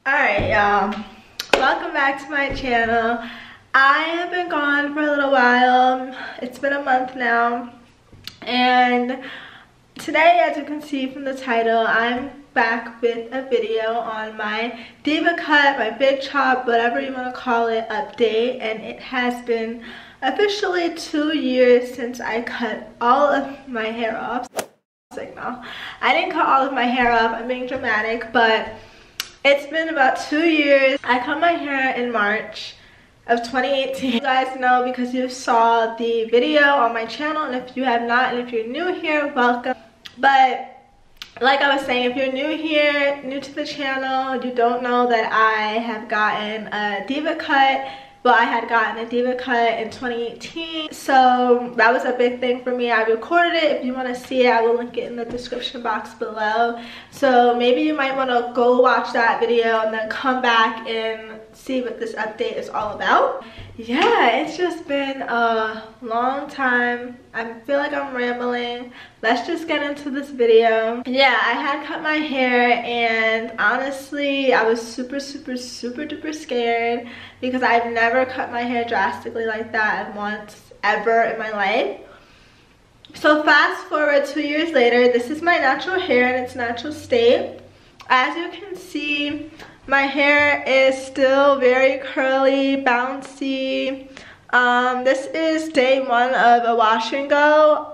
Alright, y'all. Welcome back to my channel. I have been gone for a little while. It's been a month now. And today, as you can see from the title, I'm back with a video on my Devacut, my big chop, whatever you want to call it, update. And it has been officially 2 years since I cut all of my hair off. No, I didn't cut all of my hair off. I'm being dramatic, but it's been about 2 years. I cut my hair in March of 2018. You guys know because you saw the video on my channel, and if you have not, and if you're new here, welcome. But like I was saying, if you're new here, new to the channel, you don't know that I have gotten a Devacut. Well, I had gotten a Devacut in 2018, so that was a big thing for me. I recorded it. If you want to see it, I will link it in the description box below. So maybe you might want to go watch that video and then come back and see what this update is all about. Yeah, it's just been a long time. I feel like I'm rambling. Let's just get into this video. Yeah, I had cut my hair, and honestly, I was super duper scared because I've never cut my hair drastically like that once ever in my life. So fast forward 2 years later, this is my natural hair in its natural state. As you can see, my hair is still very curly, bouncy. This is day 1 of a wash and go.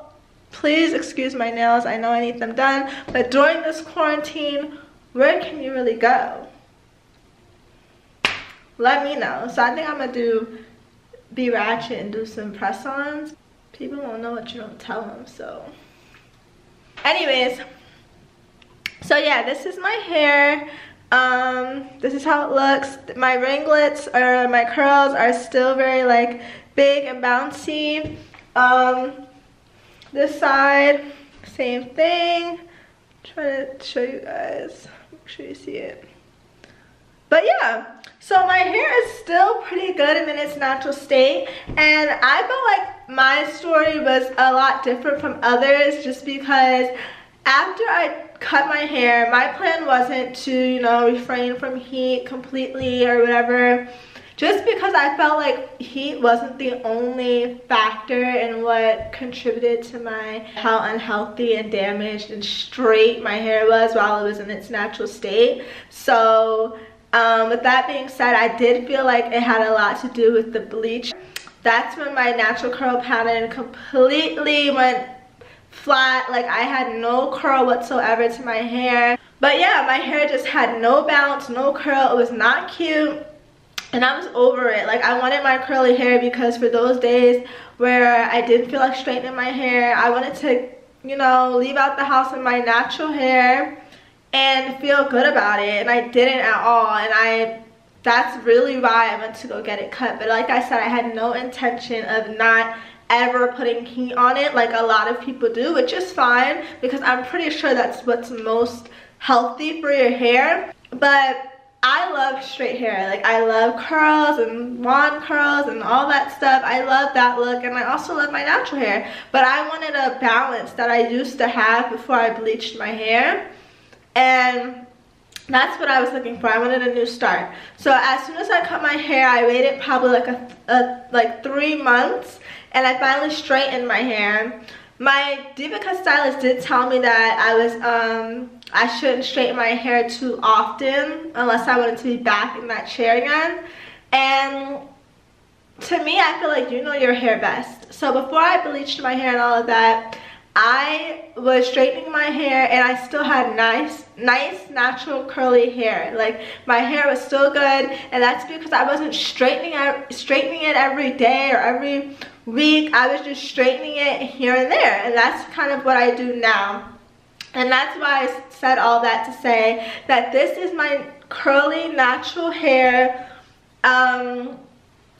Please excuse my nails, I know I need them done. But during this quarantine, where can you really go? Let me know. So I think I'm gonna be ratchet and do some press-ons. People won't know what you don't tell them, so. Anyways, so yeah, this is my hair. This is how it looks. My ringlets or my curls are still very like big and bouncy. This side, same thing. Try to show you guys. Make sure you see it. But yeah, so my hair is still pretty good and in its natural state, and I felt like my story was a lot different from others just because after I cut my hair, my plan wasn't to, you know, refrain from heat completely or whatever, just because I felt like heat wasn't the only factor in what contributed to how unhealthy and damaged and straight my hair was while it was in its natural state. So with that being said, I did feel like it had a lot to do with the bleach. That's when my natural curl pattern completely went flat. Like, I had no curl whatsoever to my hair. But yeah, my hair just had no bounce, no curl. It was not cute, and I was over it. Like, I wanted my curly hair because for those days where I didn't feel like straightening my hair, I wanted to, you know, leave out the house in my natural hair and feel good about it, and I didn't at all. And that's really why I went to go get it cut. But like I said, I had no intention of not ever putting heat on it like a lot of people do, which is fine because I'm pretty sure that's what's most healthy for your hair. But I love straight hair. Like, I love curls and wand curls and all that stuff. I love that look, and I also love my natural hair. But I wanted a balance that I used to have before I bleached my hair, and that's what I was looking for. I wanted a new start. So as soon as I cut my hair, I waited probably like 3 months, and I finally straightened my hair. My Devacut stylist did tell me that I shouldn't straighten my hair too often unless I wanted to be back in that chair again. And to me, I feel like you know your hair best. So before I bleached my hair and all of that, I was straightening my hair, and I still had nice natural curly hair. Like, my hair was still good, and that's because I wasn't straightening it every day or every week. I was just straightening it here and there, and that's kind of what I do now. And that's why I said all that to say that this is my curly natural hair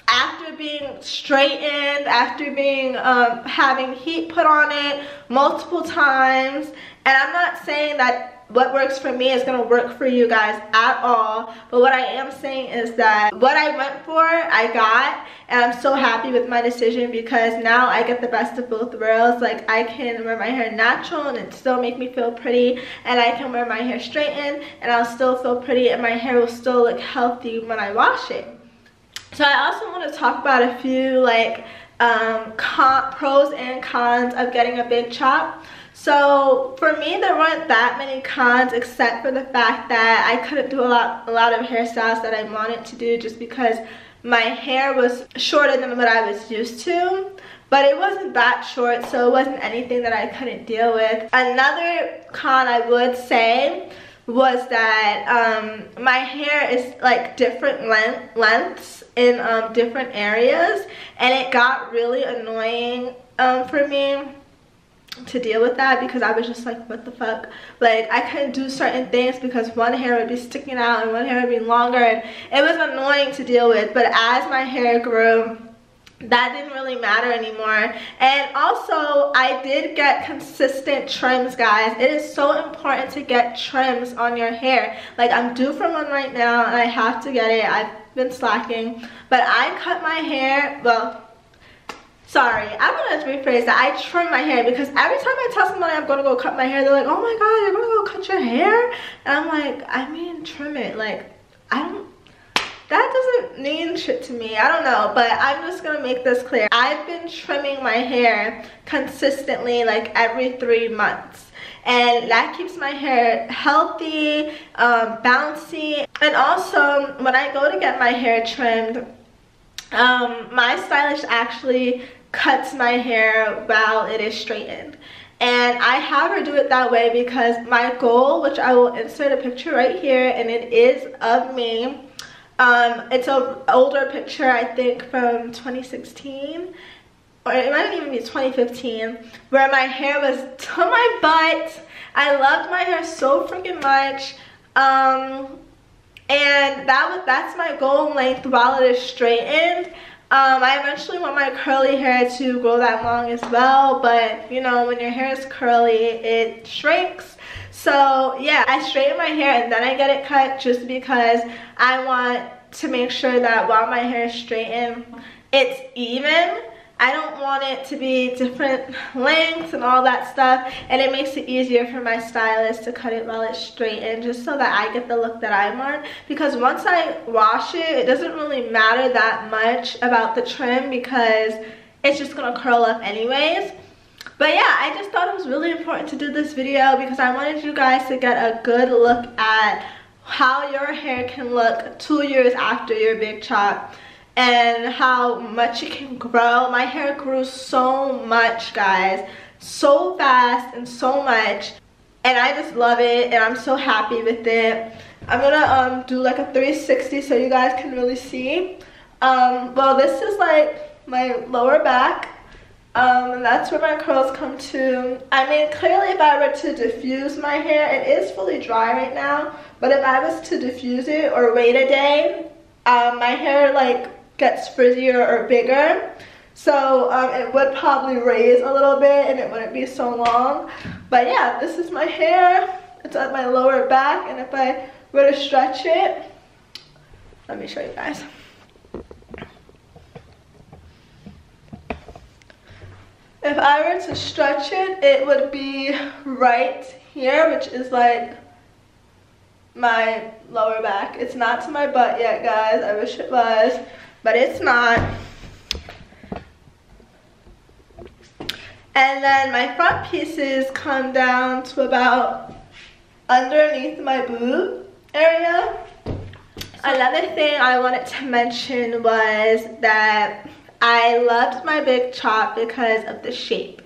after being straightened, after being having heat put on it multiple times. And I'm not saying that what works for me is going to work for you guys at all. But what I am saying is that what I went for, I got, and I'm so happy with my decision because now I get the best of both worlds. Like, I can wear my hair natural and it still make me feel pretty, and I can wear my hair straightened and I'll still feel pretty, and my hair will still look healthy when I wash it. So I also want to talk about a few like pros and cons of getting a big chop. So for me, there weren't that many cons except for the fact that I couldn't do a lot of hairstyles that I wanted to do just because my hair was shorter than what I was used to. But it wasn't that short, so it wasn't anything that I couldn't deal with. Another con I would say was that my hair is like different lengths in different areas, and it got really annoying for me to deal with that because I was just like, what the fuck? Like, I couldn't do certain things because one hair would be sticking out and one hair would be longer, and it was annoying to deal with. But as my hair grew, that didn't really matter anymore. And also, I did get consistent trims, guys. It is so important to get trims on your hair. Like, I'm due for one right now and I have to get it. I've been slacking, but I cut my hair, well, sorry, I'm gonna rephrase that. I trim my hair because every time I tell somebody I'm gonna go cut my hair, they're like, oh my god, you're gonna go cut your hair? And I'm like, I mean, trim it. Like, that doesn't mean shit to me. I don't know, but I'm just gonna make this clear. I've been trimming my hair consistently like every 3 months, and that keeps my hair healthy, bouncy. And also, when I go to get my hair trimmed, my stylist actually cuts my hair while it is straightened. And I have her do it that way because my goal, which I will insert a picture right here, and it is of me. It's an older picture, I think from 2016, or it might even be 2015, where my hair was to my butt. I loved my hair so freaking much, and that's my goal length while it is straightened. I eventually want my curly hair to grow that long as well, but you know, when your hair is curly, it shrinks. So yeah, I straighten my hair and then I get it cut just because I want to make sure that while my hair is straightened, it's even. I don't want it to be different lengths and all that stuff, and it makes it easier for my stylist to cut it while it's straightened, just so that I get the look that I want. Because once I wash it, it doesn't really matter that much about the trim because it's just gonna curl up anyways. But yeah, I just thought it was really important to do this video because I wanted you guys to get a good look at how your hair can look 2 years after your big chop and how much it can grow. My hair grew so much, guys, so fast and so much, and I just love it and I'm so happy with it. I'm gonna do like a 360 so you guys can really see. Well, this is like my lower back. And that's where my curls come to. I mean, clearly if I were to diffuse my hair, it is fully dry right now, but if I was to diffuse it or wait a day, my hair like gets frizzier or bigger. So it would probably raise a little bit and it wouldn't be so long. But yeah, this is my hair. It's at my lower back, and if I were to stretch it, let me show you guys. If I were to stretch it, it would be right here, which is like my lower back. It's not to my butt yet, guys. I wish it was, but it's not. And then my front pieces come down to about underneath my boob area. Another thing I wanted to mention was that I loved my big chop because of the shape.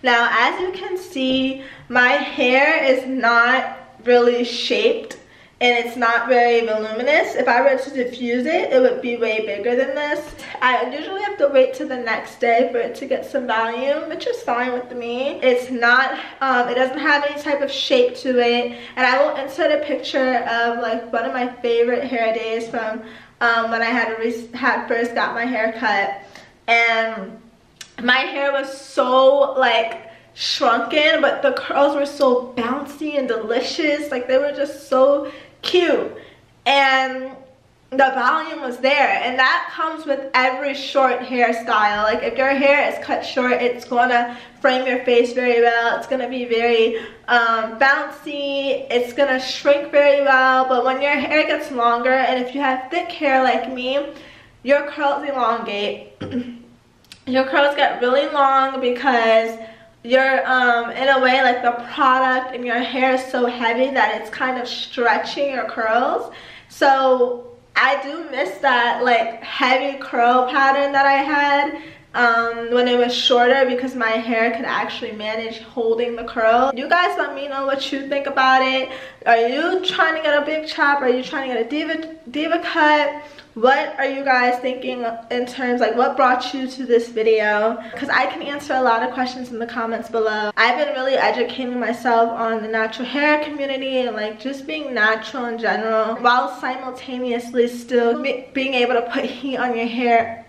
Now, as you can see, my hair is not really shaped and it's not very voluminous. If I were to diffuse it, it would be way bigger than this. I usually have to wait till the next day for it to get some volume, which is fine with me. It's not, it doesn't have any type of shape to it. And I will insert a picture of like one of my favorite hair days from when I had first got my hair cut. And my hair was so like shrunken, but the curls were so bouncy and delicious. Like, they were just so cute, and the volume was there. And that comes with every short hairstyle. Like, if your hair is cut short, it's gonna frame your face very well. It's gonna be very bouncy. It's gonna shrink very well. But when your hair gets longer, and if you have thick hair like me, your curls elongate. Your curls get really long because you're in a way, like, the product in your hair is so heavy that it's kind of stretching your curls. So I do miss that, like, heavy curl pattern that I had when it was shorter, because my hair could actually manage holding the curl. You guys let me know what you think about it. Are you trying to get a big chop? Are you trying to get a diva cut? What are you guys thinking in terms, like, what brought you to this video? Because I can answer a lot of questions in the comments below. I've been really educating myself on the natural hair community and, like, just being natural in general, while simultaneously still being able to put heat on your hair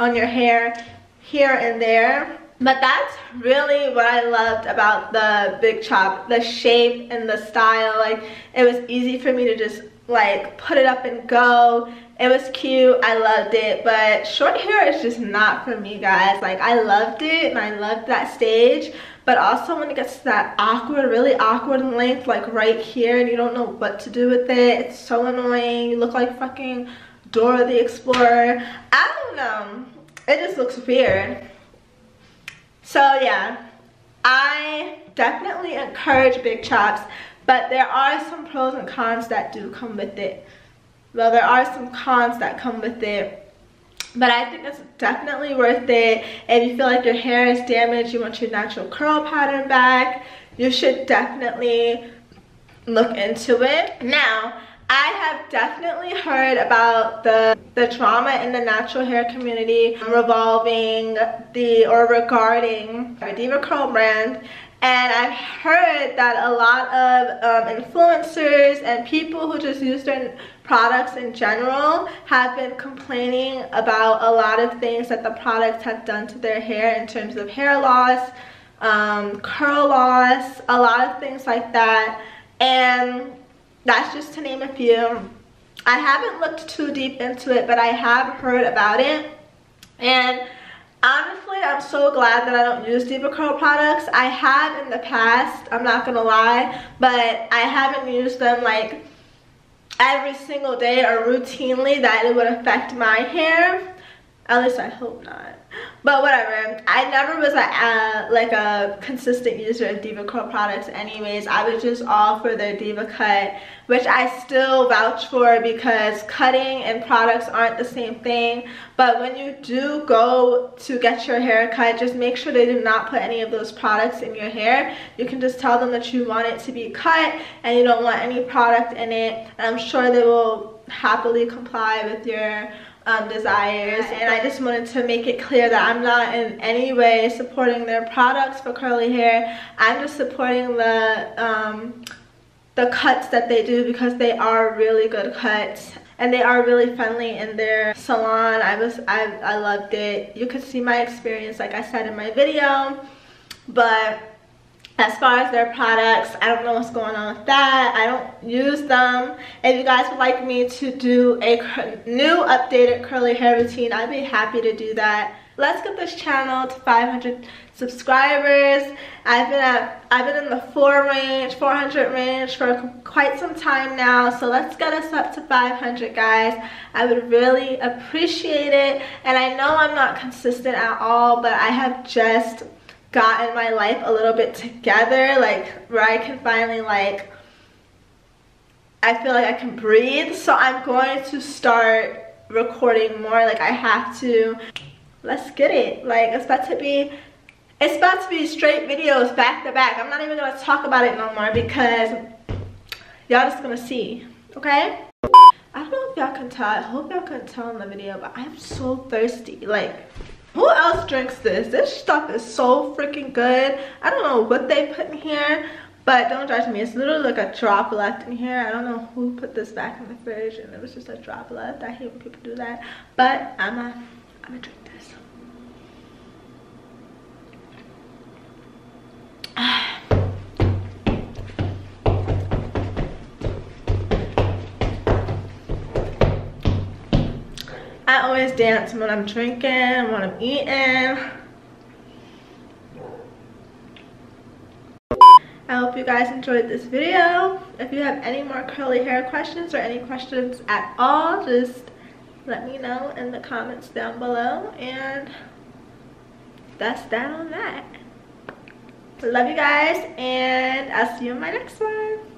here and there. But that's really what I loved about the big chop, the shape and the style. Like, it was easy for me to just, like, put it up and go. It was cute, I loved it. But short hair is just not for me, guys. Like, I loved it and I loved that stage, but also when it gets to that awkward, really awkward length, like right here, and you don't know what to do with it, it's so annoying. You look like fucking Dora the Explorer. I don't know, it just looks weird. So yeah, I definitely encourage big chops, but there are some pros and cons that do come with it. Well, there are some cons that come with it, but I think it's definitely worth it. If you feel like your hair is damaged, you want your natural curl pattern back, you should definitely look into it. Now, I have definitely heard about the drama in the natural hair community regarding the Devacut brand. And I've heard that a lot of influencers and people who just use their products in general have been complaining about a lot of things that the products have done to their hair in terms of hair loss, curl loss, a lot of things like that. And that's just to name a few. I haven't looked too deep into it, but I have heard about it. And honestly, I'm so glad that I don't use Devacut products. I have in the past, I'm not gonna lie, but I haven't used them like every single day or routinely that it would affect my hair. At least I hope not. But whatever, I never was like a consistent user of Devacut products anyways. I was just all for their Devacut, which I still vouch for, because cutting and products aren't the same thing. But when you do go to get your hair cut, just make sure they do not put any of those products in your hair. You can just tell them that you want it to be cut and you don't want any product in it, and I'm sure they will happily comply with your desires. And I just wanted to make it clear that I'm not in any way supporting their products for curly hair. I'm just supporting the cuts that they do, because they are really good cuts and they are really friendly in their salon. I loved it. You could see my experience, like I said in my video. But as far as their products, I don't know what's going on with that. I don't use them. If you guys would like me to do a new updated curly hair routine, I'd be happy to do that. Let's get this channel to 500 subscribers. I've been in the 400 range for quite some time now. So let's get us up to 500, guys. I would really appreciate it. And I know I'm not consistent at all, but I have just gotten my life a little bit together, like where I can finally, like, I feel like I can breathe. So I'm going to start recording more. Like, I have to. Let's get it. Like, it's about to be straight videos back to back. I'm not even gonna talk about it no more, because y'all just gonna see, okay? I don't know if y'all can tell. I hope y'all can tell in the video, but I'm so thirsty. Like, who else drinks this? This stuff is so freaking good. I don't know what they put in here, but don't judge me. It's literally like a drop left in here. I don't know who put this back in the fridge and it was just a drop left. I hate when people do that, but I'm gonna drink this. I always dance when I'm drinking, when I'm eating. I hope you guys enjoyed this video. If you have any more curly hair questions or any questions at all, just let me know in the comments down below. And that's that on that. Love you guys, and I'll see you in my next one.